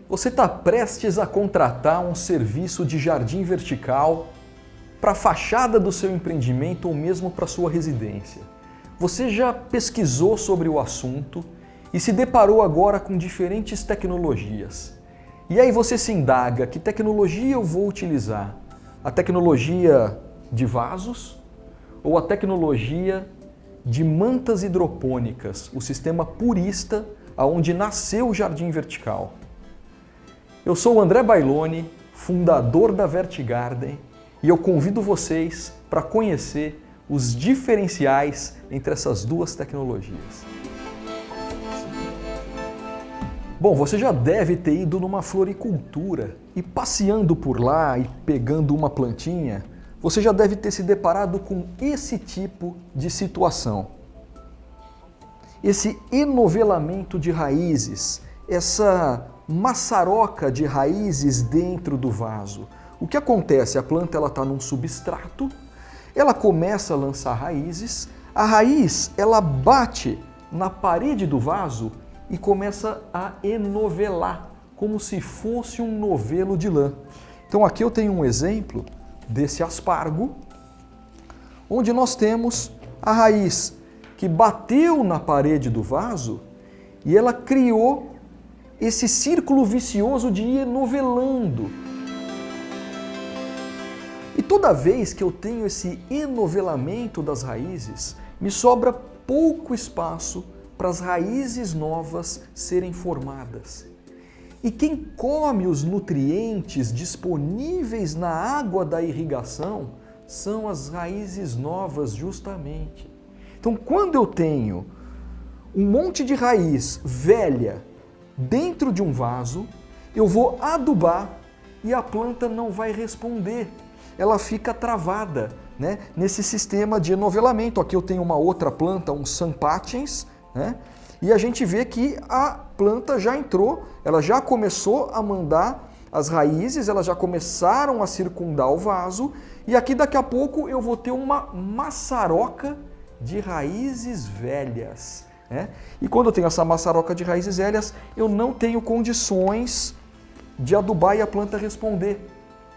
Você está prestes a contratar um serviço de jardim vertical para a fachada do seu empreendimento ou mesmo para a sua residência. Você já pesquisou sobre o assunto e se deparou agora com diferentes tecnologias. E aí você se indaga, que tecnologia eu vou utilizar? A tecnologia de vasos ou a tecnologia de mantas hidropônicas, o sistema purista aonde nasceu o jardim vertical? Eu sou o André Bailoni, fundador da VertiGarden, e eu convido vocês para conhecer os diferenciais entre essas duas tecnologias. Bom, você já deve ter ido numa floricultura e passeando por lá e pegando uma plantinha, você já deve ter se deparado com esse tipo de situação. Esse enovelamento de raízes, essa maçaroca de raízes dentro do vaso. O que acontece? A planta está num substrato, ela começa a lançar raízes, a raiz ela bate na parede do vaso e começa a enovelar, como se fosse um novelo de lã. Então aqui eu tenho um exemplo desse aspargo, onde nós temos a raiz que bateu na parede do vaso e ela criou esse círculo vicioso de ir enovelando. E toda vez que eu tenho esse enovelamento das raízes, me sobra pouco espaço para as raízes novas serem formadas. E quem come os nutrientes disponíveis na água da irrigação são as raízes novas, justamente. Então, quando eu tenho um monte de raiz velha dentro de um vaso, eu vou adubar e a planta não vai responder. Ela fica travada, né, nesse sistema de enovelamento. Aqui eu tenho uma outra planta, um Sampatiens, né, e a gente vê que a planta já entrou, ela já começou a mandar as raízes, elas já começaram a circundar o vaso, e aqui daqui a pouco eu vou ter uma maçaroca de raízes velhas. E quando eu tenho essa maçaroca de raízes velhas, eu não tenho condições de adubar e a planta responder.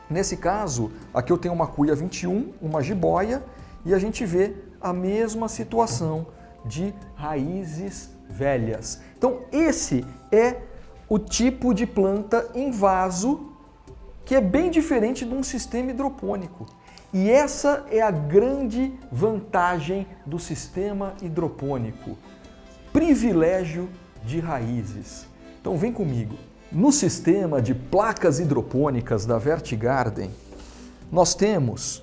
Nesse caso, aqui eu tenho uma cuia 21, uma jiboia, e a gente vê a mesma situação de raízes velhas. Então esse é o tipo de planta em vaso que é bem diferente de um sistema hidropônico. E essa é a grande vantagem do sistema hidropônico. Privilégio de raízes. Então vem comigo. No sistema de placas hidropônicas da VertiGarden, nós temos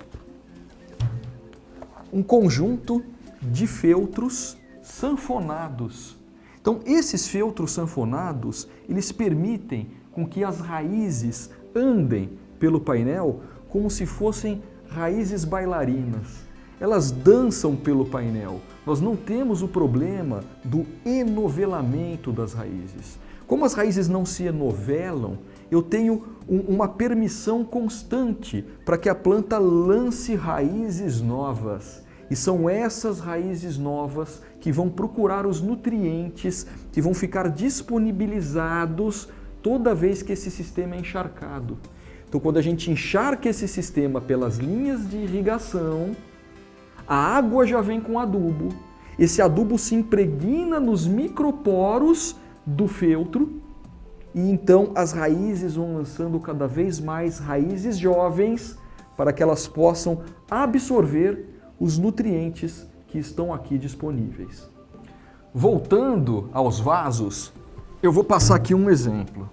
um conjunto de feltros sanfonados. Então esses feltros sanfonados, eles permitem com que as raízes andem pelo painel como se fossem raízes bailarinas. Elas dançam pelo painel. Nós não temos o problema do enovelamento das raízes. Como as raízes não se enovelam, eu tenho uma permissão constante para que a planta lance raízes novas. E são essas raízes novas que vão procurar os nutrientes, que vão ficar disponibilizados toda vez que esse sistema é encharcado. Então, quando a gente encharca esse sistema pelas linhas de irrigação, a água já vem com adubo, esse adubo se impregna nos microporos do feltro e então as raízes vão lançando cada vez mais raízes jovens para que elas possam absorver os nutrientes que estão aqui disponíveis. Voltando aos vasos, eu vou passar aqui um exemplo.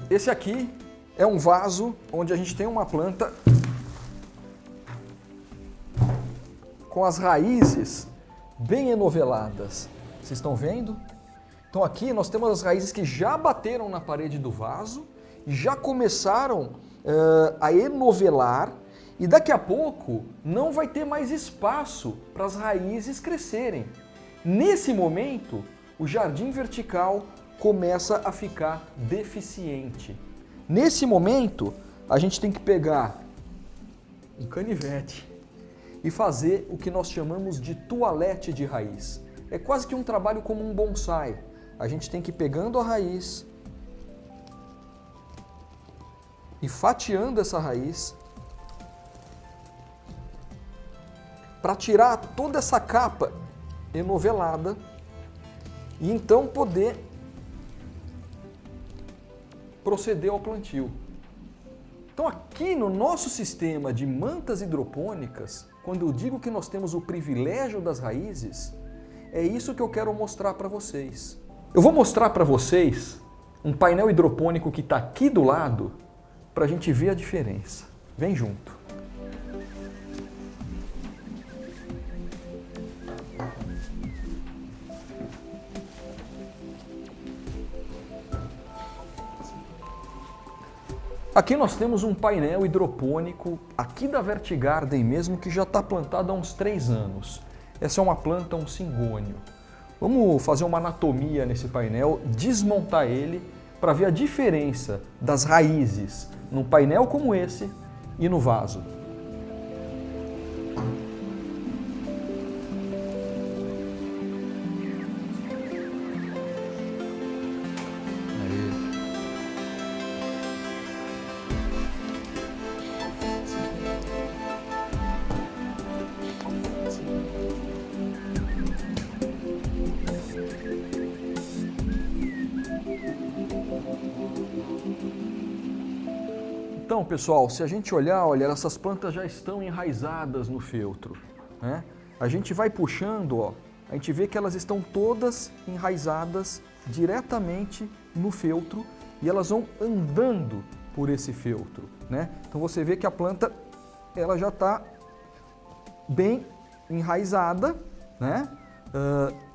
Esse aqui é um vaso onde a gente tem uma planta com as raízes bem enoveladas. Vocês estão vendo? Então aqui nós temos as raízes que já bateram na parede do vaso e já começaram a enovelar e daqui a pouco não vai ter mais espaço para as raízes crescerem. Nesse momento, o jardim vertical começa a ficar deficiente. Nesse momento, a gente tem que pegar um canivete, e fazer o que nós chamamos de toalete de raiz. É quase que um trabalho como um bonsai. A gente tem que ir pegando a raiz e fatiando essa raiz para tirar toda essa capa enovelada e então poder proceder ao plantio. Então aqui no nosso sistema de mantas hidropônicas, quando eu digo que nós temos o privilégio das raízes, é isso que eu quero mostrar para vocês. Eu vou mostrar para vocês um painel hidropônico que está aqui do lado para a gente ver a diferença. Vem junto. Aqui nós temos um painel hidropônico, aqui da Vertigarden mesmo, que já está plantado há uns 3 anos. Essa é uma planta, um cingônio. Vamos fazer uma anatomia nesse painel, desmontar ele, para ver a diferença das raízes num painel como esse e no vaso. Então, pessoal, se a gente olhar, olha, essas plantas já estão enraizadas no feltro, né? A gente vai puxando, ó, a gente vê que elas estão todas enraizadas diretamente no feltro e elas vão andando por esse feltro, né? Então você vê que a planta, ela já está bem enraizada, né?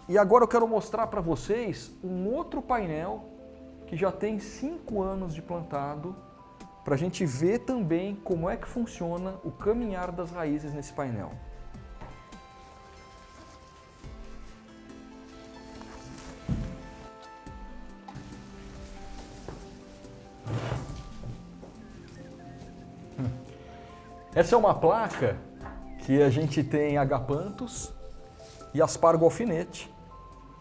E agora eu quero mostrar para vocês um outro painel que já tem 5 anos de plantado, para a gente ver também como é que funciona o caminhar das raízes nesse painel. Essa é uma placa que a gente tem agapanthus e aspargo alfinete.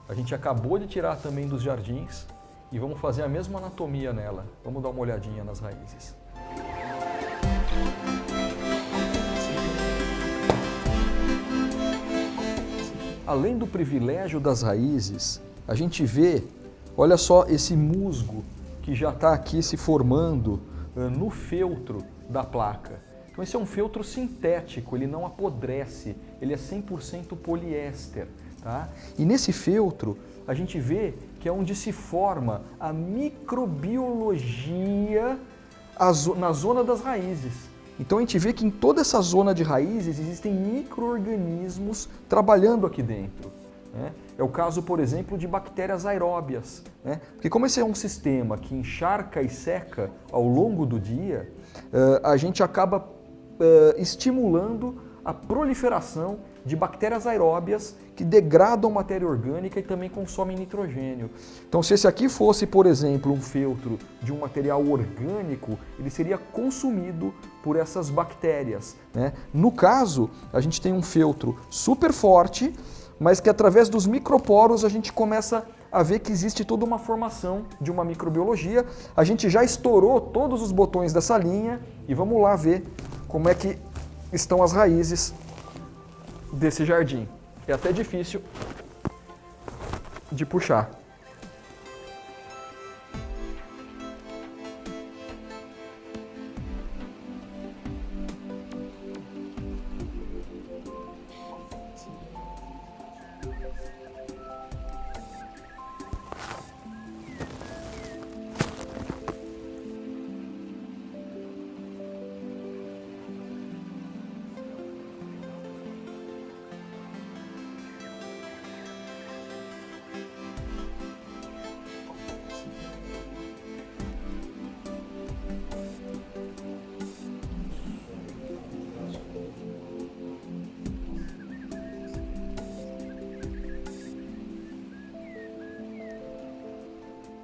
A gente acabou de tirar também dos jardins. E vamos fazer a mesma anatomia nela. Vamos dar uma olhadinha nas raízes. Além do privilégio das raízes, a gente vê, olha só esse musgo que já está aqui se formando no feltro da placa. Então esse é um feltro sintético, ele não apodrece, ele é 100% poliéster. Tá? E nesse feltro a gente vê que é onde se forma a microbiologia na zona das raízes. Então a gente vê que em toda essa zona de raízes existem micro-organismos trabalhando aqui dentro, né? É o caso, por exemplo, de bactérias aeróbias, né? Porque como esse é um sistema que encharca e seca ao longo do dia, a gente acaba estimulando a proliferação de bactérias aeróbias que degradam matéria orgânica e também consomem nitrogênio. Então, se esse aqui fosse, por exemplo, um feltro de um material orgânico, ele seria consumido por essas bactérias, né? No caso, a gente tem um feltro super forte, mas que através dos microporos a gente começa a ver que existe toda uma formação de uma microbiologia. A gente já estourou todos os botões dessa linha e vamos lá ver como é que estão as raízes desse jardim. É até difícil de puxar.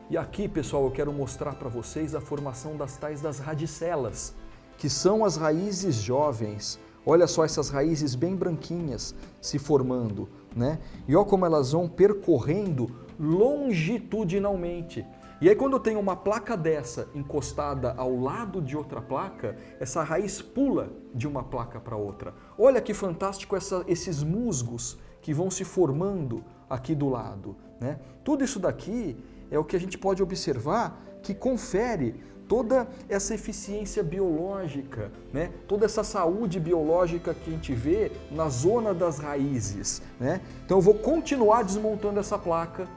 E aqui, pessoal, eu quero mostrar para vocês a formação das tais das radicelas, que são as raízes jovens. Olha só essas raízes bem branquinhas se formando, né? E olha como elas vão percorrendo longitudinalmente. E aí quando eu tenho uma placa dessa encostada ao lado de outra placa, essa raiz pula de uma placa para outra. Olha que fantástico esses musgos que vão se formando aqui do lado, né? Tudo isso daqui é o que a gente pode observar que confere toda essa eficiência biológica, né? Toda essa saúde biológica que a gente vê na zona das raízes, né? Então eu vou continuar desmontando essa placa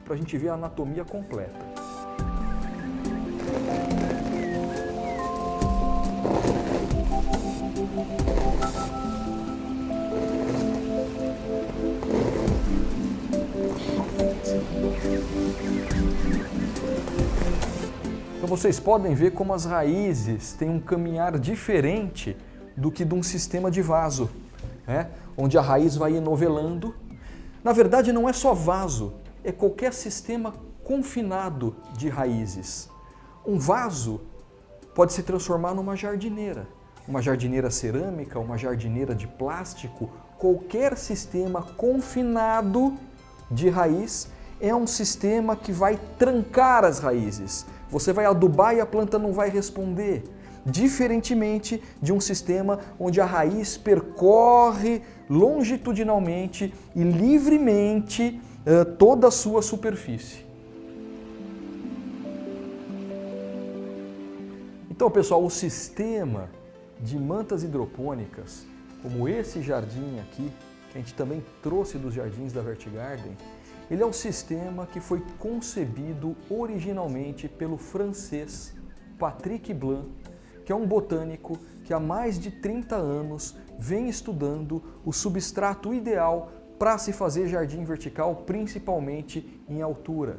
para a gente ver a anatomia completa. Então vocês podem ver como as raízes têm um caminhar diferente do que de um sistema de vaso, né? Onde a raiz vai enovelando. Na verdade não é só vaso, é qualquer sistema confinado de raízes. Um vaso pode se transformar numa jardineira cerâmica, uma jardineira de plástico. Qualquer sistema confinado de raiz é um sistema que vai trancar as raízes. Você vai adubar e a planta não vai responder. Diferentemente de um sistema onde a raiz percorre longitudinalmente e livremente toda a sua superfície. Então, pessoal, o sistema de mantas hidropônicas, como esse jardim aqui, que a gente também trouxe dos jardins da Vertigarden, ele é um sistema que foi concebido originalmente pelo francês Patrick Blanc, que é um botânico que há mais de 30 anos vem estudando o substrato ideal para se fazer jardim vertical, principalmente em altura.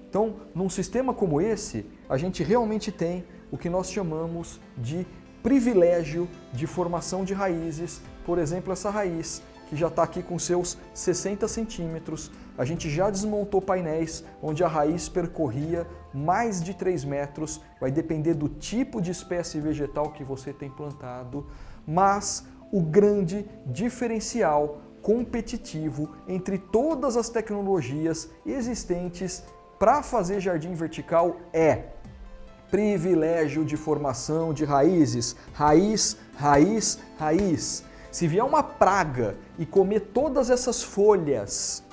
Então, num sistema como esse, a gente realmente tem o que nós chamamos de privilégio de formação de raízes. Por exemplo, essa raiz, que já está aqui com seus 60 centímetros, a gente já desmontou painéis onde a raiz percorria mais de 3 metros, vai depender do tipo de espécie vegetal que você tem plantado, mas o grande diferencial competitivo entre todas as tecnologias existentes para fazer jardim vertical é privilégio de formação de raízes. Raiz, raiz, raiz. Se vier uma praga e comer todas essas folhas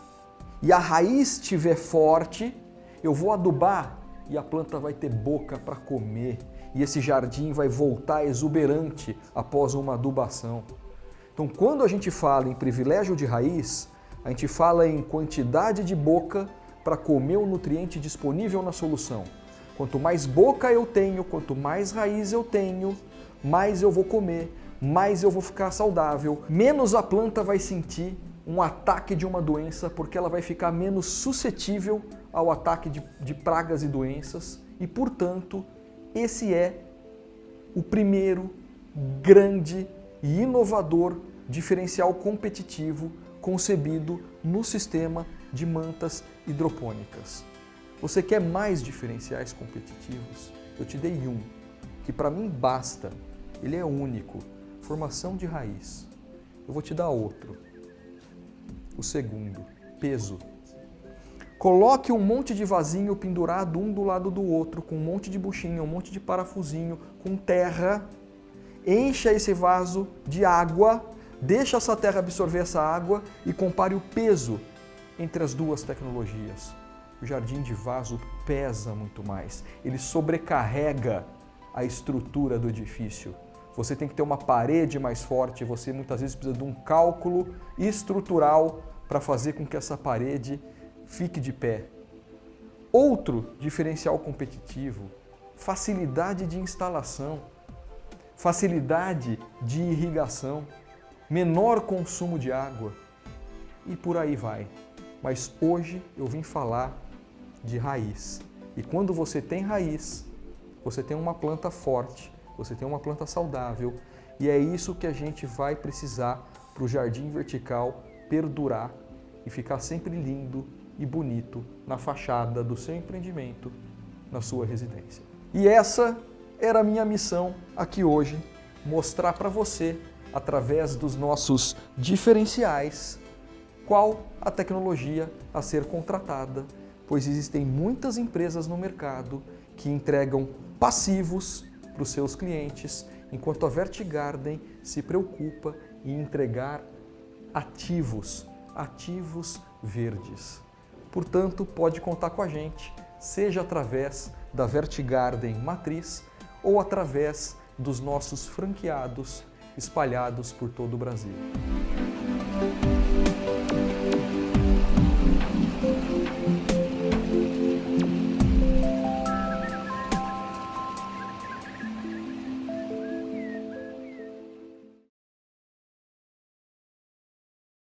e a raiz estiver forte, eu vou adubar e a planta vai ter boca para comer. E esse jardim vai voltar exuberante após uma adubação. Então, quando a gente fala em privilégio de raiz, a gente fala em quantidade de boca para comer o nutriente disponível na solução. Quanto mais boca eu tenho, quanto mais raiz eu tenho, mais eu vou comer, mais eu vou ficar saudável, menos a planta vai sentir um ataque de uma doença, porque ela vai ficar menos suscetível ao ataque de pragas e doenças e, portanto, esse é o primeiro grande e inovador diferencial competitivo concebido no sistema de mantas hidropônicas. Você quer mais diferenciais competitivos? Eu te dei um, que para mim basta, ele é único, formação de raiz. Eu vou te dar outro. O segundo, peso. Coloque um monte de vasinho pendurado um do lado do outro, com um monte de buchinha, um monte de parafusinho, com terra. Encha esse vaso de água, deixa essa terra absorver essa água e compare o peso entre as duas tecnologias. O jardim de vaso pesa muito mais, ele sobrecarrega a estrutura do edifício. Você tem que ter uma parede mais forte, você muitas vezes precisa de um cálculo estrutural para fazer com que essa parede fique de pé. Outro diferencial competitivo, facilidade de instalação, facilidade de irrigação, menor consumo de água e por aí vai. Mas hoje eu vim falar de raiz. E quando você tem raiz, você tem uma planta forte, você tem uma planta saudável e é isso que a gente vai precisar para o jardim vertical perdurar e ficar sempre lindo e bonito na fachada do seu empreendimento, na sua residência. E essa era a minha missão aqui hoje, mostrar para você, através dos nossos diferenciais, qual a tecnologia a ser contratada, pois existem muitas empresas no mercado que entregam passivos para os seus clientes, enquanto a Vertigarden se preocupa em entregar ativos verdes. Portanto, pode contar com a gente, seja através da Vertigarden Matriz ou através dos nossos franqueados espalhados por todo o Brasil.